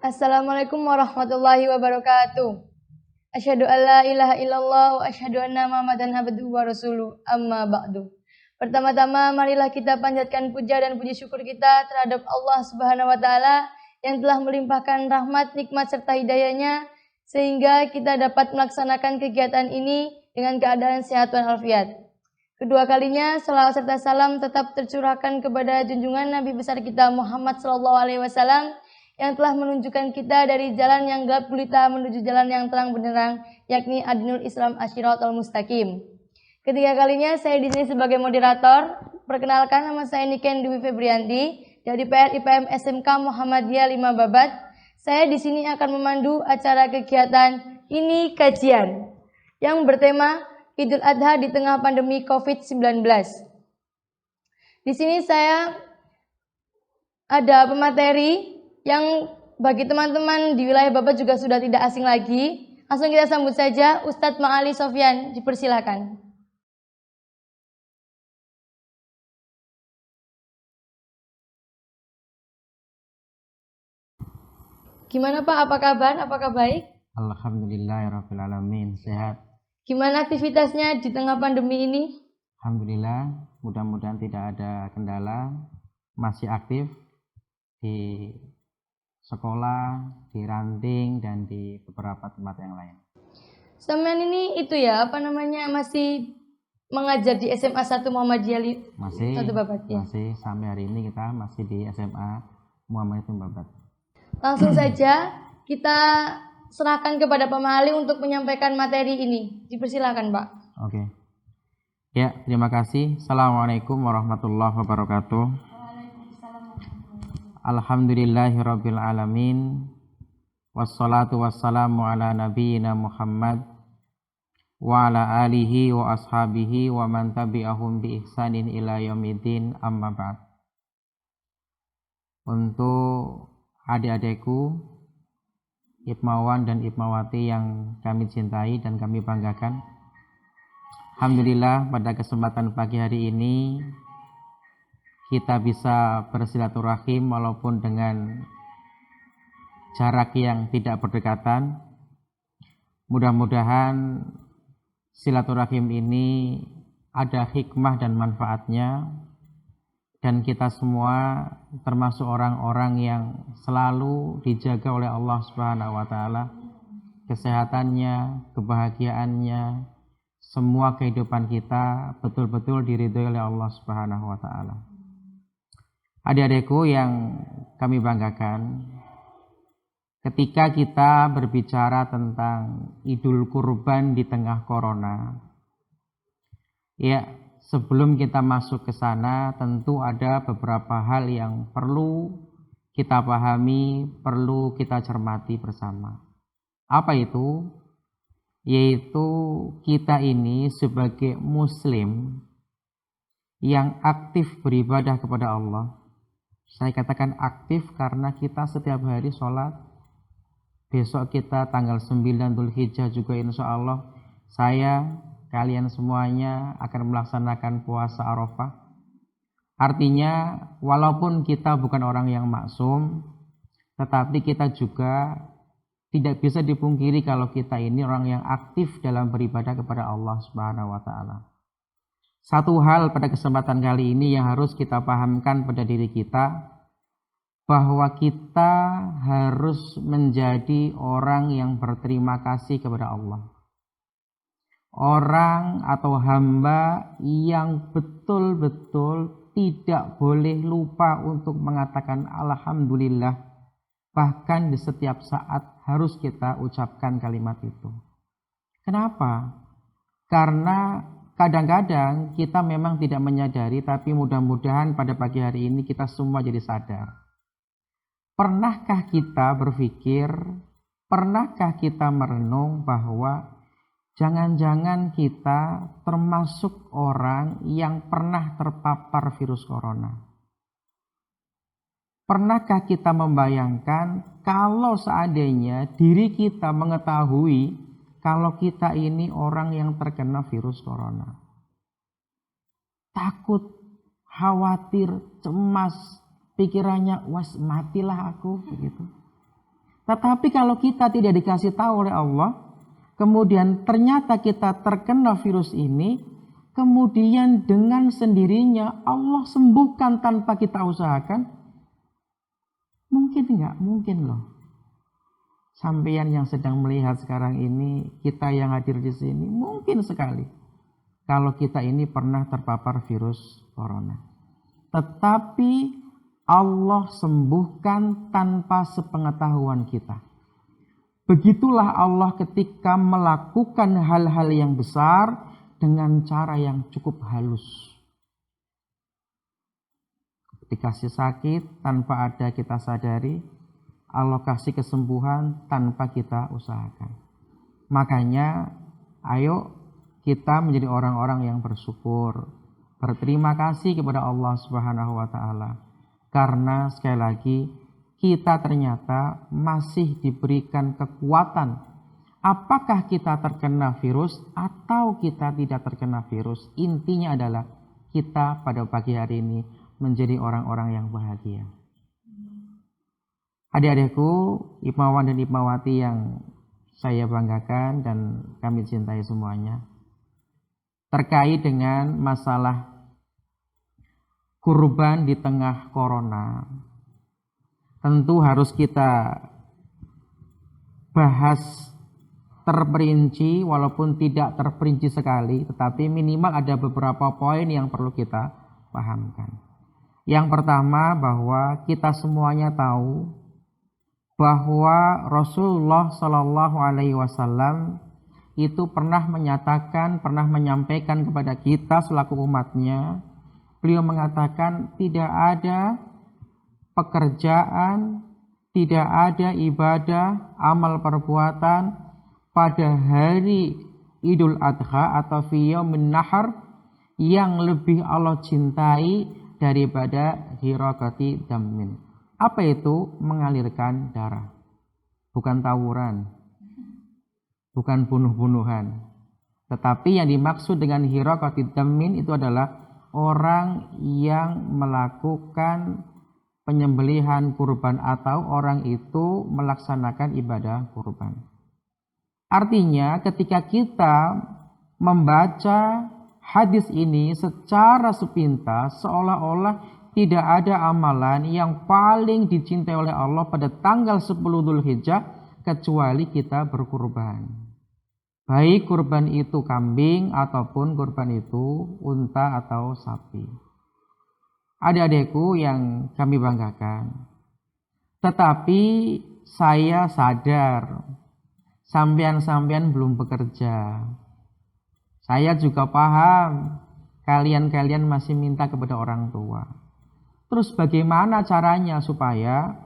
Assalamualaikum warahmatullahi wabarakatuh. Asyhadu an la ilaha illallah wa asyhadu anna Muhammadan abduhu wa rasuluh. Amma ba'du. Pertama-tama marilah kita panjatkan puja dan puji syukur kita terhadap Allah Subhanahu wa taala yang telah melimpahkan rahmat, nikmat serta hidayahnya sehingga kita dapat melaksanakan kegiatan ini dengan keadaan sehat walafiat. Kedua kalinya salawat serta salam tetap tercurahkan kepada junjungan Nabi besar kita Muhammad sallallahu alaihi wasallam yang telah menunjukkan kita dari jalan yang gelap gulita menuju jalan yang terang benderang, yakni Adinul Islam Asyiratul Mustaqim. Ketiga kalinya saya di sini sebagai moderator. Perkenalkan, nama saya Niken Dwi Febrianti dari PR IPM SMK Muhammadiyah 5 Babat. Saya di sini akan memandu acara kegiatan ini kajian yang bertema Idul Adha di tengah pandemi COVID-19. Di sini saya ada pemateri yang bagi teman-teman di wilayah Babat juga sudah tidak asing lagi. Langsung kita sambut saja Ustadz Ma'ali Sofyan, dipersilakan. Gimana Pak, apa kabar? Apakah baik? Alhamdulillahirabbil alamin, sehat. Gimana aktivitasnya di tengah pandemi ini? Alhamdulillah, mudah-mudahan tidak ada kendala, masih aktif di sekolah, di ranting, dan di beberapa tempat yang lain. Sampean ini itu ya, masih mengajar di SMA 1 Muhammadiyah Masih, 1 Babat ya? Masih, sampai hari ini kita masih di SMA Muhammadiyah 1 Babat. Langsung saja kita serahkan kepada Pak Ma'ali untuk menyampaikan materi ini. Dipersilakan Pak. Oke. Ya, terima kasih. Assalamualaikum warahmatullahi wabarakatuh. Alhamdulillahirabbil alamin. Wassalatu wassalamu ala nabiyyina Muhammad wa ala alihi wa ashabihi wa man tabi'ahum bi ihsanin ila yaumiddin, amma ba'd. Untuk adik-adikku Hipmawan dan Hipmawati yang kami cintai dan kami banggakan, alhamdulillah pada kesempatan pagi hari ini kita bisa bersilaturahim walaupun dengan jarak yang tidak berdekatan. Mudah-mudahan silaturahim ini ada hikmah dan manfaatnya, dan kita semua termasuk orang-orang yang selalu dijaga oleh Allah Subhanahu wa taala, kesehatannya, kebahagiaannya, semua kehidupan kita betul-betul diridhoi oleh Allah Subhanahu wa taala. Adik-adikku yang kami banggakan, ketika kita berbicara tentang Idul Kurban di tengah corona, ya, sebelum kita masuk ke sana tentu ada beberapa hal yang perlu kita pahami, perlu kita cermati bersama. Apa itu? Yaitu kita ini sebagai muslim yang aktif beribadah kepada Allah. Saya katakan aktif karena kita setiap hari sholat. Besok kita tanggal 9 Dzulhijjah juga insya Allah saya, kalian semuanya akan melaksanakan puasa Arafah. Artinya walaupun kita bukan orang yang maksum, tetapi kita juga tidak bisa dipungkiri kalau kita ini orang yang aktif dalam beribadah kepada Allah Subhanahu wa taala. Satu hal pada kesempatan kali ini yang harus kita pahamkan pada diri kita, bahwa kita harus menjadi orang yang berterima kasih kepada Allah. Orang atau hamba yang betul-betul tidak boleh lupa untuk mengatakan alhamdulillah. Bahkan di setiap saat harus kita ucapkan kalimat itu. Kenapa? Karena kadang-kadang kita memang tidak menyadari, tapi mudah-mudahan pada pagi hari ini kita semua jadi sadar. Pernahkah kita berpikir, pernahkah kita merenung bahwa jangan-jangan kita termasuk orang yang pernah terpapar virus corona? Pernahkah kita membayangkan kalau seandainya diri kita mengetahui kalau kita ini orang yang terkena virus corona? Takut, khawatir, cemas, pikirannya, was matilah aku begitu. Tetapi kalau kita tidak dikasih tahu oleh Allah, kemudian ternyata kita terkena virus ini, kemudian dengan sendirinya Allah sembuhkan tanpa kita usahakan, mungkin enggak? Mungkin loh. Sampeyan yang sedang melihat sekarang ini, kita yang hadir di sini, mungkin sekali kalau kita ini pernah terpapar virus corona. Tetapi Allah sembuhkan tanpa sepengetahuan kita. Begitulah Allah ketika melakukan hal-hal yang besar dengan cara yang cukup halus. Dikasih sakit tanpa ada kita sadari, Allah kasih kesembuhan tanpa kita usahakan. Makanya ayo kita menjadi orang-orang yang bersyukur, berterima kasih kepada Allah Subhanahu wa taala. Karena sekali lagi kita ternyata masih diberikan kekuatan. Apakah kita terkena virus atau kita tidak terkena virus? Intinya adalah kita pada pagi hari ini menjadi orang-orang yang bahagia. Adik-adikku, Hikmawan dan Hikmawati yang saya banggakan dan kami cintai semuanya. Terkait dengan masalah kurban di tengah corona, tentu harus kita bahas terperinci, walaupun tidak terperinci sekali, tetapi minimal ada beberapa poin yang perlu kita pahamkan. Yang pertama, bahwa kita semuanya tahu bahwa Rasulullah Shallallahu Alaihi Wasallam itu pernah menyatakan, pernah menyampaikan kepada kita selaku umatnya. Beliau mengatakan tidak ada pekerjaan, tidak ada ibadah, amal perbuatan pada hari Idul Adha atau fi yaumin nahar yang lebih Allah cintai daripada hiraqati damin. Apa itu? Mengalirkan darah. Bukan tawuran, bukan bunuh-bunuhan. Tetapi yang dimaksud dengan hiraqati damin itu adalah orang yang melakukan penyembelihan kurban atau orang itu melaksanakan ibadah kurban. Artinya ketika kita membaca hadis ini secara sepintas, seolah-olah tidak ada amalan yang paling dicintai oleh Allah pada tanggal 10 Dzulhijjah kecuali kita berkurban. Baik kurban itu kambing ataupun kurban itu unta atau sapi. Adik-adikku yang kami banggakan. Tetapi saya sadar sampean-sampean belum bekerja. Saya juga paham kalian-kalian masih minta kepada orang tua. Terus bagaimana caranya supaya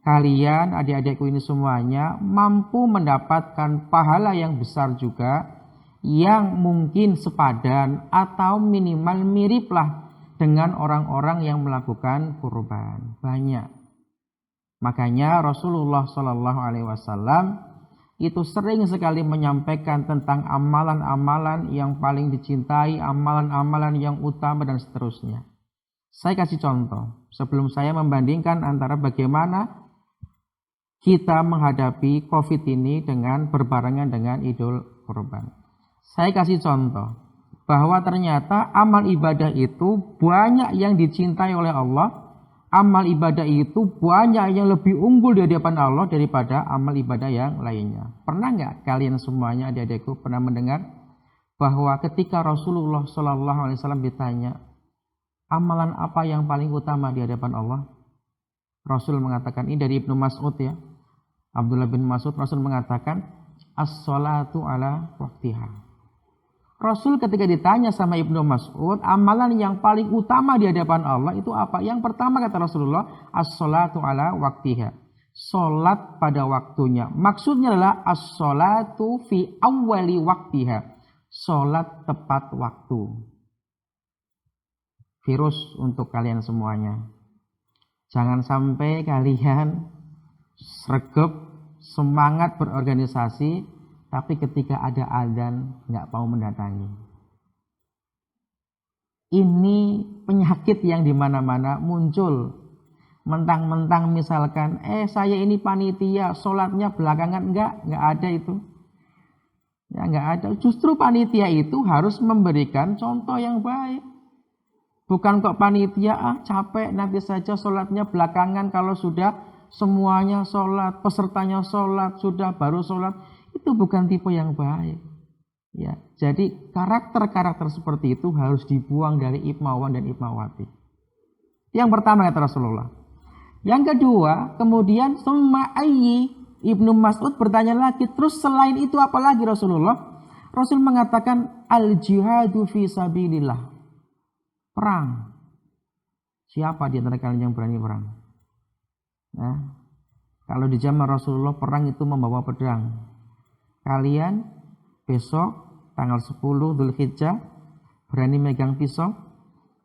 kalian, adik-adikku ini semuanya mampu mendapatkan pahala yang besar juga, yang mungkin sepadan atau minimal miriplah dengan orang-orang yang melakukan kurban. Banyak. Makanya Rasulullah Shallallahu Alaihi Wasallam itu sering sekali menyampaikan tentang amalan-amalan yang paling dicintai, amalan-amalan yang utama dan seterusnya. Saya kasih contoh sebelum saya membandingkan antara bagaimana kita menghadapi COVID ini dengan berbarengan dengan Idul Kurban. Saya kasih contoh bahwa ternyata amal ibadah itu banyak yang dicintai oleh Allah. Amal ibadah itu banyak yang lebih unggul di hadapan Allah daripada amal ibadah yang lainnya. Pernah nggak kalian semuanya, adik-adikku, pernah mendengar bahwa ketika Rasulullah SAW ditanya, amalan apa yang paling utama di hadapan Allah? Rasul mengatakan, ini dari Ibnu Mas'ud ya. Abdullah bin Mas'ud, Rasul mengatakan, as-salatu ala waqtiha. Rasul ketika ditanya sama Ibnu Mas'ud, amalan yang paling utama di hadapan Allah itu apa? Yang pertama kata Rasulullah, as-salatu ala waqtiha. Salat pada waktunya. Maksudnya adalah as-salatu fi awwali waqtiha. Salat tepat waktu. Virus untuk kalian semuanya. Jangan sampai kalian sregep, semangat berorganisasi, tapi ketika ada adzan nggak mau mendatangi. Ini penyakit yang di mana-mana muncul. Mentang-mentang misalkan, saya ini panitia, sholatnya belakangan, enggak ada itu. Ya enggak ada. Justru panitia itu harus memberikan contoh yang baik. Bukan kok panitia, capek nanti saja sholatnya belakangan kalau sudah semuanya sholat, pesertanya sholat, sudah baru sholat. Itu bukan tipe yang baik. Ya, jadi karakter-karakter seperti itu harus dibuang dari Ibmawan dan Ibmawati. Yang pertama kata Rasulullah. Yang kedua, kemudian summa ayyi, Ibnu Mas'ud bertanya lagi, terus selain itu apa lagi Rasulullah? Rasul mengatakan al-jihadu fi sabilillah. Perang. Siapa di antara kalian yang berani perang? Nah, kalau di zaman Rasulullah perang itu membawa pedang. Kalian besok tanggal 10 Dzulhijjah berani megang pisau,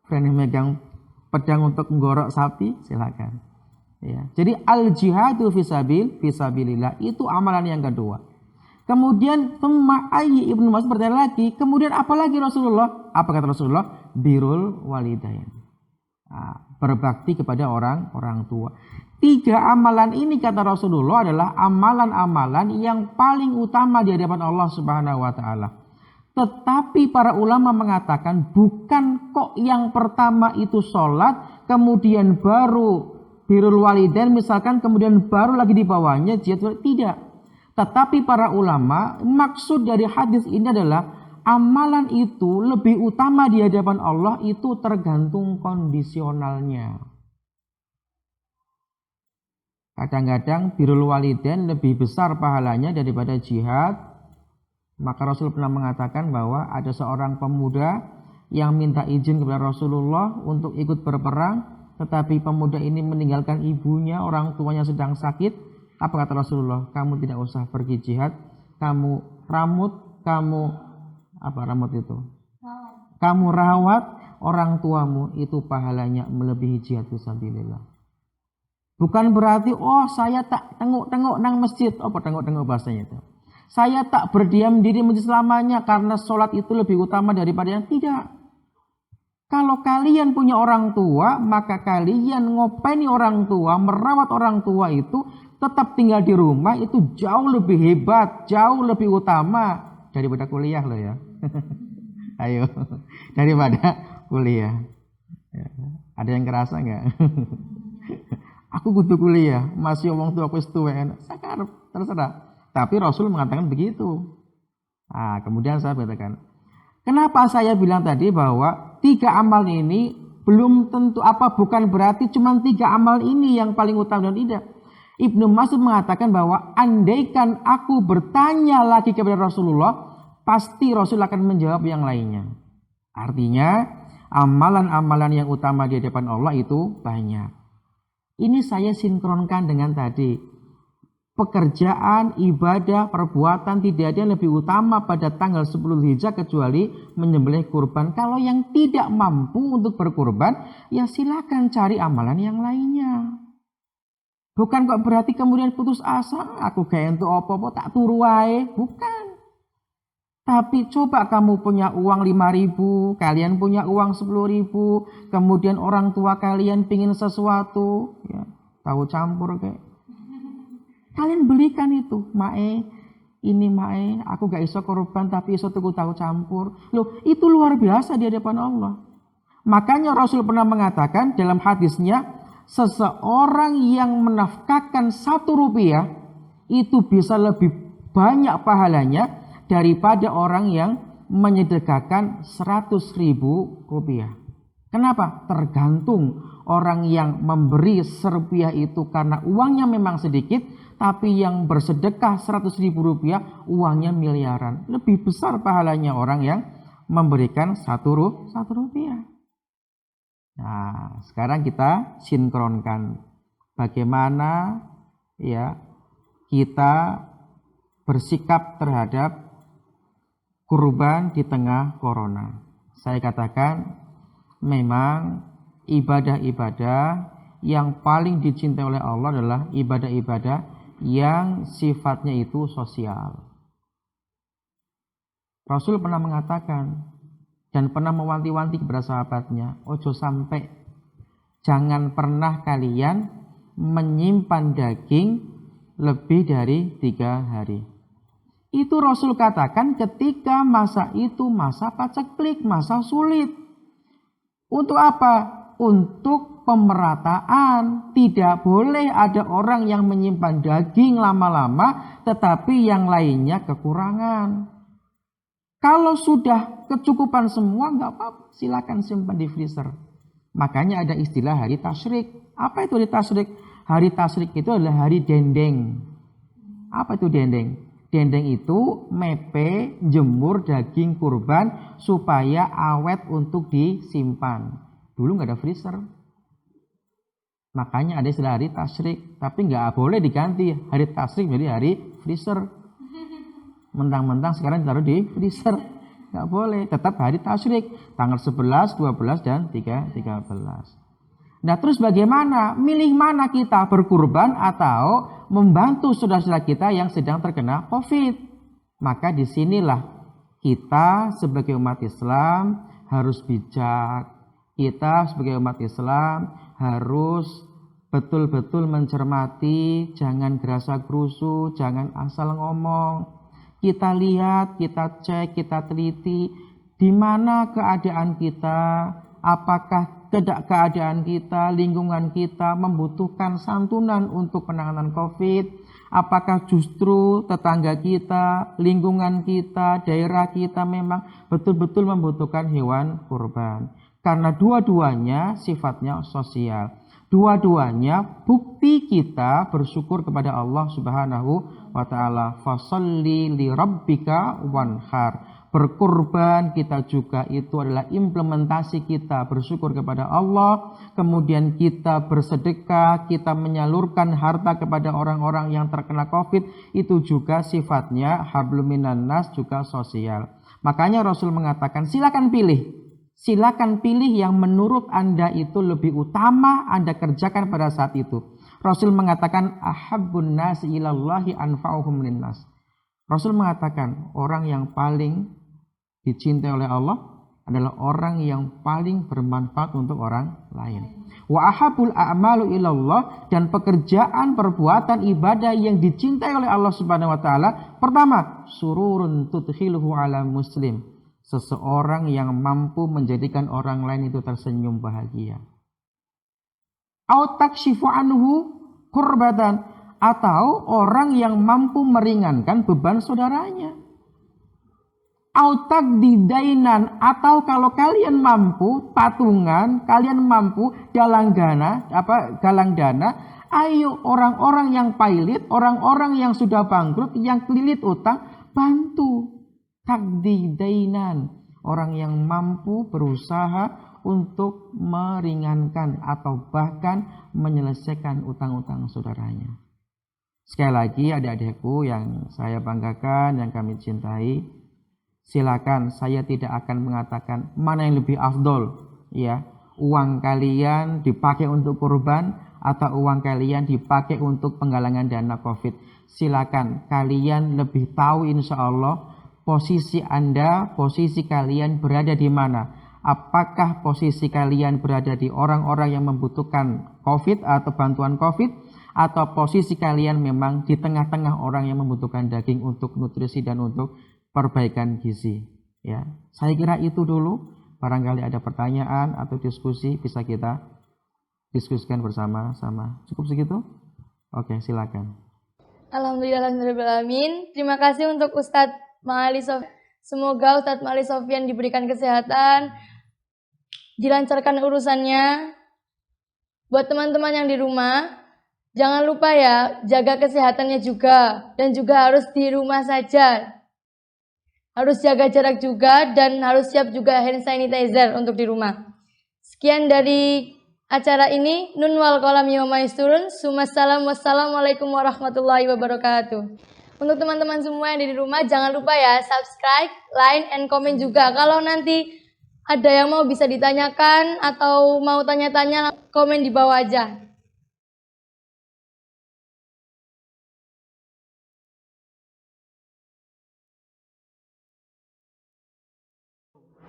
berani megang pedang untuk menggorok sapi, silakan. Ya. Jadi al-jihadu fisabilillah itu amalan yang kedua. Kemudian thumma ayyi, Ibnu Mas'ud bertanya lagi, kemudian apa lagi Rasulullah? Apa kata Rasulullah? Birrul walidain. Berbakti kepada orang tua. 3 amalan ini kata Rasulullah adalah amalan-amalan yang paling utama di hadapan Allah Subhanahu wa taala. Tetapi para ulama mengatakan bukan kok yang pertama itu sholat, kemudian baru birrul walidain misalkan, kemudian baru lagi di bawahnya jihad, tidak. Tetapi para ulama maksud dari hadis ini adalah amalan itu lebih utama di hadapan Allah itu tergantung kondisionalnya. Kadang-kadang birrul walidain lebih besar pahalanya daripada jihad. Maka Rasul pernah mengatakan bahwa ada seorang pemuda yang minta izin kepada Rasulullah untuk ikut berperang, tetapi pemuda ini meninggalkan ibunya, orang tuanya sedang sakit. Apa kata Rasulullah? Kamu tidak usah pergi jihad, kamu rawat orang tuamu, itu pahalanya melebihi jihad fisabilillah. Bukan berarti saya tak tengok-tengok nang masjid. Apa tengok-tengok bahasanya itu? Saya tak berdiam diri masjid selamanya karena sholat itu lebih utama daripada yang tidak. Kalau kalian punya orang tua, maka kalian ngopeni orang tua, merawat orang tua itu, tetap tinggal di rumah itu jauh lebih hebat, jauh lebih utama daripada kuliah loh ya. Ayo, daripada kuliah. Ya. Ada yang kerasa nggak? Aku butuh kuliah, masih wong tua aku tuwek, sakarep terserah. Tapi Rasul mengatakan begitu. Kemudian saya katakan, kenapa saya bilang tadi bahwa 3 amal ini belum tentu bukan berarti cuma 3 amal ini yang paling utama dan tidak. Ibnu Mas'ud mengatakan bahwa andaikan aku bertanya lagi kepada Rasulullah, pasti Rasul akan menjawab yang lainnya. Artinya amalan-amalan yang utama di hadapan Allah itu banyak. Ini saya sinkronkan dengan tadi. Pekerjaan, ibadah, perbuatan tidak ada yang lebih utama pada tanggal 10 Dzulhijjah kecuali menyembelih kurban. Kalau yang tidak mampu untuk berkurban, ya silakan cari amalan yang lainnya. Bukan kok berarti kemudian putus asa, aku gak entuk apa-apa tak turu wae, bukan. Tapi coba kamu punya uang 5.000, kalian punya uang 10.000, kemudian orang tua kalian pingin sesuatu, ya, tahu campur kayak. Kalian belikan itu, ini aku gak iso korban tapi iso tuku tahu campur. Loh, itu luar biasa di hadapan Allah. Makanya Rasul pernah mengatakan dalam hadisnya, seseorang yang menafkahkan 1 rupiah itu bisa lebih banyak pahalanya daripada orang yang menyedekahkan 100.000 rupiah. Kenapa? Tergantung orang yang memberi Rp1 itu karena uangnya memang sedikit, tapi yang bersedekah 100.000 rupiah uangnya miliaran. Lebih besar pahalanya orang yang memberikan 1 rupiah. Nah, sekarang kita sinkronkan bagaimana ya kita bersikap terhadap kurban di tengah corona. Saya katakan memang ibadah-ibadah yang paling dicintai oleh Allah adalah ibadah-ibadah yang sifatnya itu sosial. Rasul pernah mengatakan dan pernah mewanti-wanti kepada sahabatnya, ojo sampai Jangan pernah kalian menyimpan daging lebih dari 3 hari. Itu Rasul katakan ketika masa itu masa paceklik, masa sulit. Untuk apa? Untuk pemerataan. Tidak boleh ada orang yang menyimpan daging lama-lama tetapi yang lainnya kekurangan. Kalau sudah kecukupan semua nggak apa-apa, silakan simpan di freezer. Makanya ada istilah hari tasyrik. Apa itu hari tasyrik? Hari tasyrik itu adalah hari dendeng. Apa itu dendeng? Dendeng itu mepe jemur daging kurban supaya awet untuk disimpan. Dulu nggak ada freezer. Makanya ada istilah hari tasyrik. Tapi nggak boleh diganti hari tasyrik jadi hari freezer. Mentang-mentang sekarang ditaruh di freezer. Nggak boleh. Tetap hari tasyrik. Tanggal 11, 12, dan 13. Nah terus bagaimana? Milih mana kita? Berkurban atau membantu saudara-saudara kita yang sedang terkena COVID? Maka disinilah kita sebagai umat Islam harus bijak. Kita sebagai umat Islam harus betul-betul mencermati, jangan gerasa gerusu, jangan asal ngomong. Kita lihat, kita cek, kita teliti di mana keadaan kita, apakah keadaan kita, lingkungan kita membutuhkan santunan untuk penanganan COVID. Apakah justru tetangga kita, lingkungan kita, daerah kita memang betul-betul membutuhkan hewan kurban. Karena dua-duanya sifatnya sosial. Dua-duanya bukti kita bersyukur kepada Allah Subhanahu wa ta'ala. Fasalli li rabbika wanhar. Berkurban kita juga itu adalah implementasi kita bersyukur kepada Allah. Kemudian kita bersedekah, kita menyalurkan harta kepada orang-orang yang terkena COVID. Itu juga sifatnya hablum minan nas, juga sosial. Makanya Rasul mengatakan silakan pilih. Silakan pilih yang menurut Anda itu lebih utama Anda kerjakan pada saat itu. Rasul mengatakan ahabbun nasi ilallahi anfa'uhum linnas. Rasul mengatakan orang yang paling dicintai oleh Allah adalah orang yang paling bermanfaat untuk orang lain. Wa ahabul a'malu ilallah, dan pekerjaan, perbuatan, ibadah yang dicintai oleh Allah Subhanahu wa taala, pertama, sururun tudkhiluhu ala muslim. Seseorang yang mampu menjadikan orang lain itu tersenyum bahagia. Au takshifu anhu kurbatan, atau orang yang mampu meringankan beban saudaranya. Autak didainan, atau kalau kalian mampu patungan, kalian mampu galang dana, ayo orang-orang yang pailit, orang-orang yang sudah bangkrut, yang kelilit utang, bantu. Takdidainan, orang yang mampu berusaha untuk meringankan atau bahkan menyelesaikan utang-utang saudaranya. Sekali lagi adik-adikku yang saya banggakan, yang kami cintai, silakan, saya tidak akan mengatakan mana yang lebih afdol, ya, uang kalian dipakai untuk kurban atau uang kalian dipakai untuk penggalangan dana COVID. Silakan, kalian lebih tahu insya Allah posisi Anda, posisi kalian berada di mana. Apakah posisi kalian berada di orang-orang yang membutuhkan COVID atau bantuan COVID, atau posisi kalian memang di tengah-tengah orang yang membutuhkan daging untuk nutrisi dan untuk perbaikan gizi. Ya, saya kira itu dulu. Barangkali ada pertanyaan atau diskusi bisa kita diskusikan bersama-sama. Cukup segitu? Oke, silakan. Alhamdulillahirrahmanirrahim. Terima kasih untuk Ustadz Ma'ali Sofian. Semoga Ustadz Ma'ali Sofian diberikan kesehatan, dilancarkan urusannya. Buat teman-teman yang di rumah, jangan lupa ya, jaga kesehatannya juga. Dan juga harus di rumah saja. Harus jaga jarak juga dan harus siap juga hand sanitizer untuk di rumah. Sekian dari acara ini. Nun wal qalam yawma yasturun. Wassalamualaikum warahmatullahi wabarakatuh. Untuk teman-teman semua yang ada di rumah, jangan lupa ya subscribe, like, and comment juga. Kalau nanti ada yang mau bisa ditanyakan atau mau tanya-tanya, komen di bawah aja.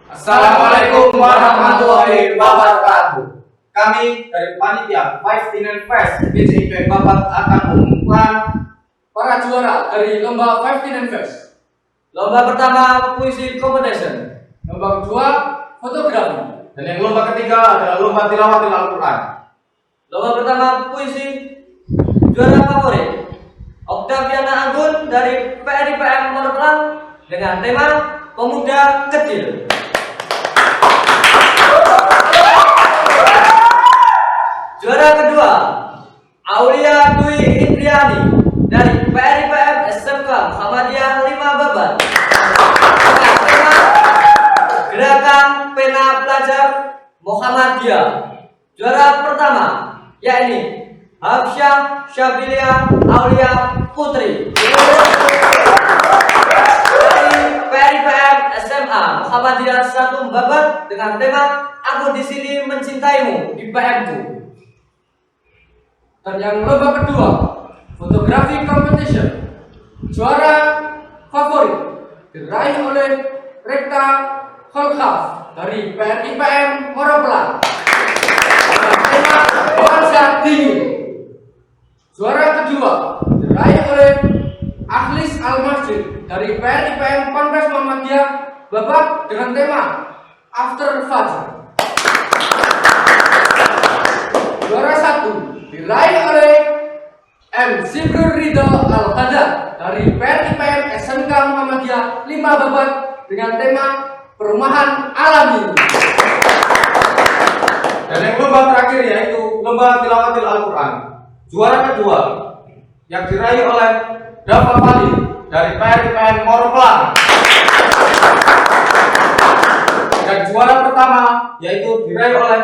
Assalamualaikum warahmatullahi wabarakatuh. kami dari panitia Five Dinner Fest PCIP Babat akan mengumumkan para juara dari lomba Five Dinner Fest. Lomba pertama puisi competition, Lomba kedua fotografi. dan yang lomba ketiga adalah lomba tilawatil Al-Quran. lomba pertama puisi juara favorit Oktaviana Anggun dari PRIPM Monopelang dengan tema Pemuda Kecil. Juara kedua Aulia Dwi Indriani dari PRIPM SMK Muhammadiyah 5 Babat dengan tema Gerakan Pena Pelajar Muhammadiyah. Juara pertama yakni Hafsyah Syabilia Aulia Putri dari PRIPM SMA Muhammadiyah 1 Babat dengan tema Aku di sini mencintaimu di PM-ku. Dan yang lomba kedua fotografi competition. Juara favorit diraih oleh Rekta Holkaf dari PRIPM Monopelang dengan tema Nuansa Dingin. Juara kedua diraih oleh Akhlis Al-Masjid dari PRIPM Ponpes Muhammadiyah Babat dengan tema After Fajr. Juara satu diraih oleh M. Sibrur Ridho Al-Hadad dari PRIPM SMK Muhammadiyah 5 Babat dengan tema Perumahan Alami. Dan yang lomba terakhir yaitu lomba tilawatil Al-Quran. Juara kedua yang diraih oleh Dafa Fali dari PRIPM Monopelang. Dan juara pertama yaitu diraih oleh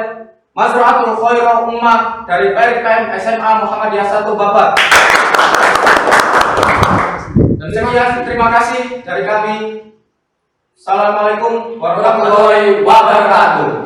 Mazra'atul Khairah Ummah dari PRIPM SMA Muhammadiyah 1 Babat. Dan sekian, terima kasih dari kami. Assalamualaikum warahmatullahi wabarakatuh.